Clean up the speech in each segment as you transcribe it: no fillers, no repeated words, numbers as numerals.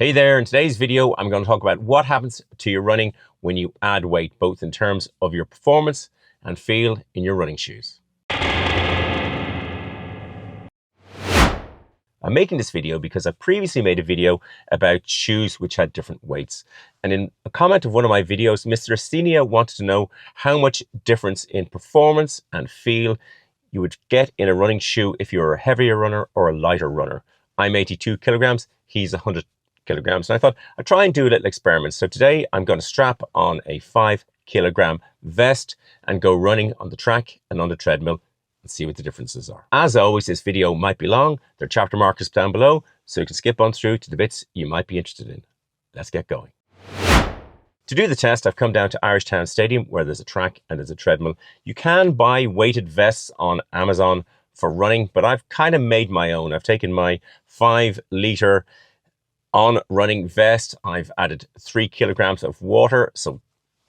Hey there, in today's video, I'm going to talk about what happens to your running when you add weight, both in terms of your performance and feel in your running shoes. I'm making this video because I previously made a video about shoes which had different weights. And in a comment of one of my videos, Mr. Asthenia wanted to know how much difference in performance and feel you would get in a running shoe if you're a heavier runner or a lighter runner. I'm 82 kilograms, he's 100 kilograms. And I thought I'd try and do a little experiment. So today I'm going to strap on a 5 kilogram vest and go running on the track and on the treadmill and see what the differences are. As always, this video might be long. There are chapter markers down below, so you can skip on through to the bits you might be interested in. Let's get going. To do the test, I've come down to Irish Town Stadium where there's a track and there's a treadmill. You can buy weighted vests on Amazon for running, but I've kind of made my own. I've taken my 5-litre on running vest. I've added 3 kilograms of water, so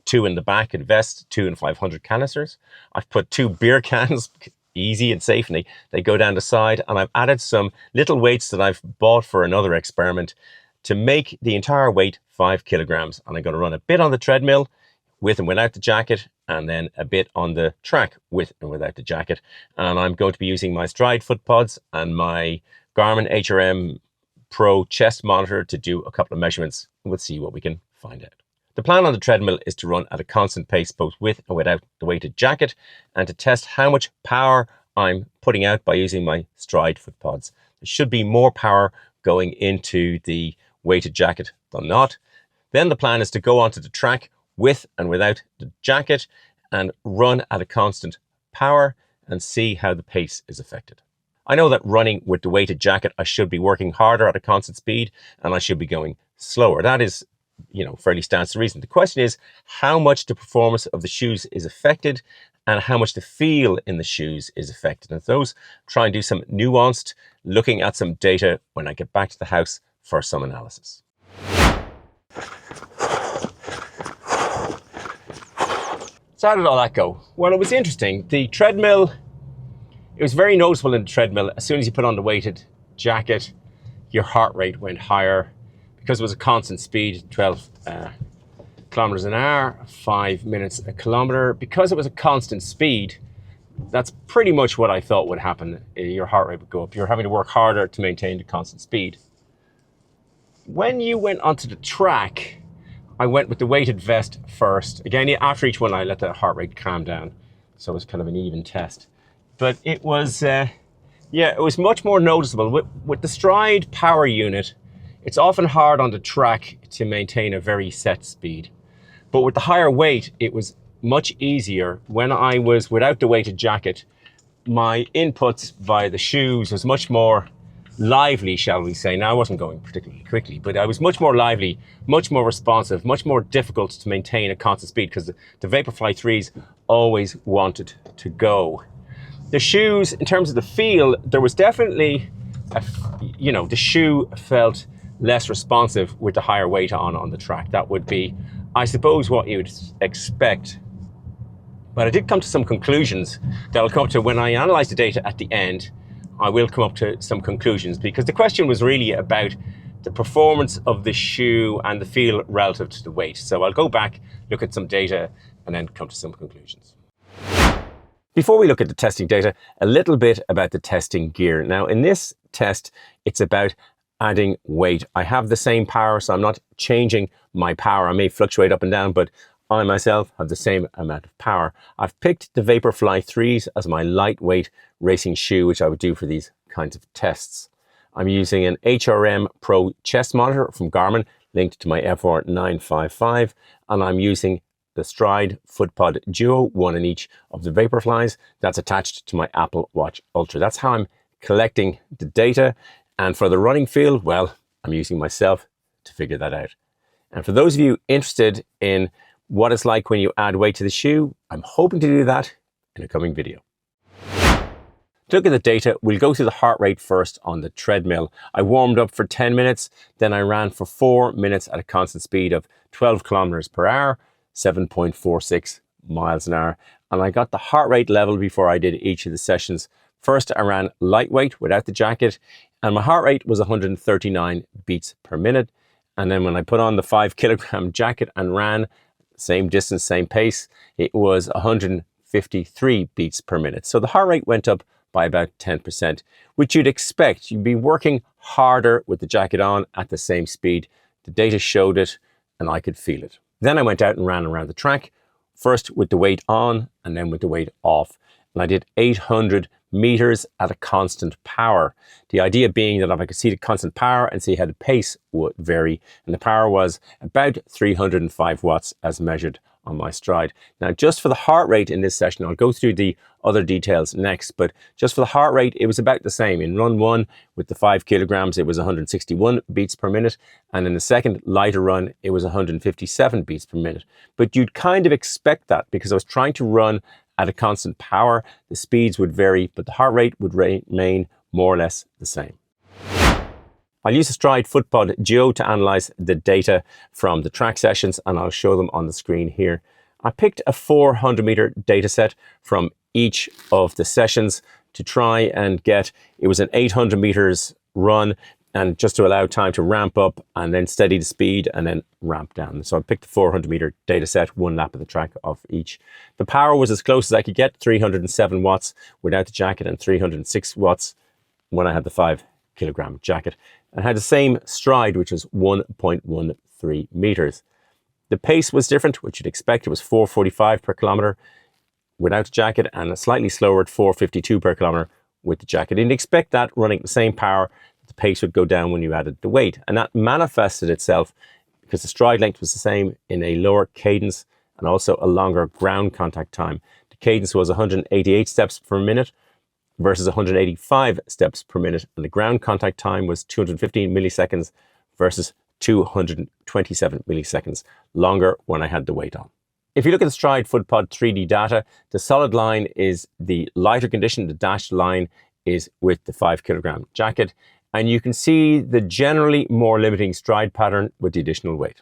2 in the back and vest, 2 and 500 canisters. I've put 2 beer cans, easy and safe, and they go down the side. And I've added some little weights that I've bought for another experiment to make the entire weight 5 kilograms. And I'm going to run a bit on the treadmill with and without the jacket, and then a bit on the track with and without the jacket. And I'm going to be using my Stryd Footpods and my Garmin HRM Pro chest monitor to do a couple of measurements. We'll see what we can find out. The plan on the treadmill is to run at a constant pace, both with and without the weighted jacket, and to test how much power I'm putting out by using my Stryd Footpods. There should be more power going into the weighted jacket than not. Then the plan is to go onto the track with and without the jacket and run at a constant power and see how the pace is affected. I know that running with the weighted jacket, I should be working harder at a constant speed and I should be going slower. That is, fairly stands to reason. The question is how much the performance of the shoes is affected and how much the feel in the shoes is affected. And those try and do some nuanced looking at some data when I get back to the house for some analysis. So how did all that go? Well, it was interesting. The treadmill, it was very noticeable in the treadmill. As soon as you put on the weighted jacket, your heart rate went higher because it was a constant speed, 12 kilometers an hour, 5 minutes a kilometer. Because it was a constant speed, that's pretty much what I thought would happen. Your heart rate would go up. You're having to work harder to maintain the constant speed. When you went onto the track, I went with the weighted vest first. Again, after each one, I let the heart rate calm down. So it was kind of an even test. But it was, it was much more noticeable. With the Stryd power unit, it's often hard on the track to maintain a very set speed. But with the higher weight, it was much easier. When I was without the weighted jacket, my inputs via the shoes was much more lively, shall we say. Now, I wasn't going particularly quickly, but I was much more lively, much more responsive, much more difficult to maintain a constant speed because the Vaporfly 3s always wanted to go. The shoes, in terms of the feel, there was definitely, the shoe felt less responsive with the higher weight on the track. That would be, I suppose, what you'd expect. But I did come to some conclusions that I'll come up to when I analyze the data at the end. I will come up to some conclusions because the question was really about the performance of the shoe and the feel relative to the weight. So I'll go back, look at some data, and then come to some conclusions. Before we look at the testing data, a little bit about the testing gear. Now, in this test, it's about adding weight. I have the same power, so I'm not changing my power. I may fluctuate up and down, but I myself have the same amount of power. I've picked the Vaporfly 3s as my lightweight racing shoe, which I would do for these kinds of tests. I'm using an HRM Pro chest monitor from Garmin, linked to my FR955, and I'm using the Stryd Footpod Duo, one in each of the Vaporflies. That's attached to my Apple Watch Ultra. That's how I'm collecting the data. And for the running field, well, I'm using myself to figure that out. And for those of you interested in what it's like when you add weight to the shoe, I'm hoping to do that in a coming video. To look at the data, we'll go through the heart rate first on the treadmill. I warmed up for 10 minutes, then I ran for 4 minutes at a constant speed of 12 kilometers per hour, 7.46 miles an hour. And I got the heart rate level before I did each of the sessions. First, I ran lightweight without the jacket, and my heart rate was 139 beats per minute. And then when I put on the 5 kilogram jacket and ran, same distance, same pace, it was 153 beats per minute. So the heart rate went up by about 10%, which you'd expect. You'd be working harder with the jacket on at the same speed. The data showed it and I could feel it. Then I went out and ran around the track, first with the weight on and then with the weight off. And I did 800 meters at a constant power. The idea being that if I could see the constant power and see how the pace would vary, and the power was about 305 watts as measured on my Stryd. Now, just for the heart rate in this session, I'll go through the other details next, but just for the heart rate, it was about the same. In run 1 with the 5 kilograms, it was 161 beats per minute. And in the second lighter run, it was 157 beats per minute. But you'd kind of expect that because I was trying to run at a constant power. The speeds would vary, but the heart rate would remain more or less the same. I'll use the Stryd Footpod Duo to analyze the data from the track sessions, and I'll show them on the screen here. I picked a 400 meter data set from each of the sessions to try and get, it was an 800 meters run, and just to allow time to ramp up and then steady the speed and then ramp down. So I picked a 400 meter data set, 1 lap of the track of each. The power was as close as I could get, 307 watts without the jacket and 306 watts when I had the 5 kilogram jacket. And had the same Stryd, which was 1.13 meters. The pace was different, which you'd expect. It was 4:45 per kilometer without the jacket and slightly slower at 4:52 per kilometer with the jacket. And you'd expect that running at the same power, the pace would go down when you added the weight. And that manifested itself because the stride length was the same in a lower cadence and also a longer ground contact time. The cadence was 188 steps per minute versus 185 steps per minute. And the ground contact time was 215 milliseconds versus 227 milliseconds longer when I had the weight on. If you look at the Stryd Footpod 3D data, the solid line is the lighter condition, the dashed line is with the 5 kilogram jacket, and you can see the generally more limiting stride pattern with the additional weight.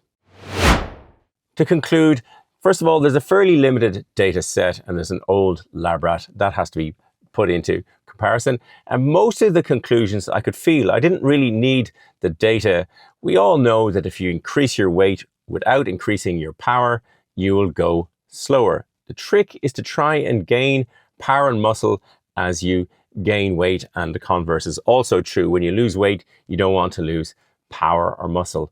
To conclude, first of all, there's a fairly limited data set and there's an old lab rat that has to be put into comparison. And most of the conclusions I could feel, I didn't really need the data. We all know that if you increase your weight without increasing your power, you will go slower. The trick is to try and gain power and muscle as you gain weight, and the converse is also true. When you lose weight, you don't want to lose power or muscle.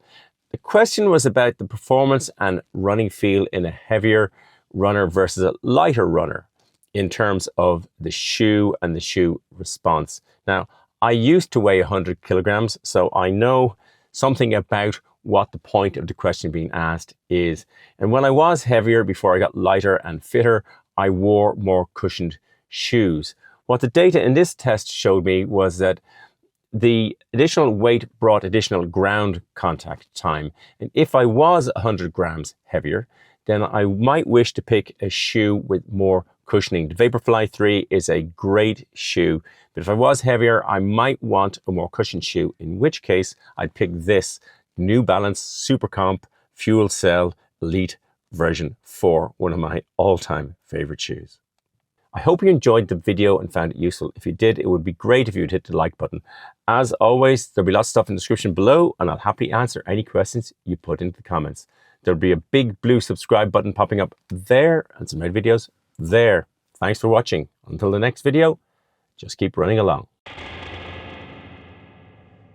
The question was about the performance and running feel in a heavier runner versus a lighter runner in terms of the shoe and the shoe response. Now, I used to weigh 100 kilograms, so I know something about what the point of the question being asked is. And when I was heavier, before I got lighter and fitter, I wore more cushioned shoes. What the data in this test showed me was that the additional weight brought additional ground contact time. And if I was 100 grams heavier, then I might wish to pick a shoe with more cushioning. The Vaporfly 3 is a great shoe, but if I was heavier, I might want a more cushioned shoe, in which case I'd pick this New Balance Super Comp Fuel Cell Elite version 4, one of my all-time favorite shoes. I hope you enjoyed the video and found it useful. If you did, it would be great if you would hit the like button. As always, there'll be lots of stuff in the description below, and I'll happily answer any questions you put into the comments. There'll be a big blue subscribe button popping up there and some other videos there. Thanks for watching. Until the next video, just keep running along.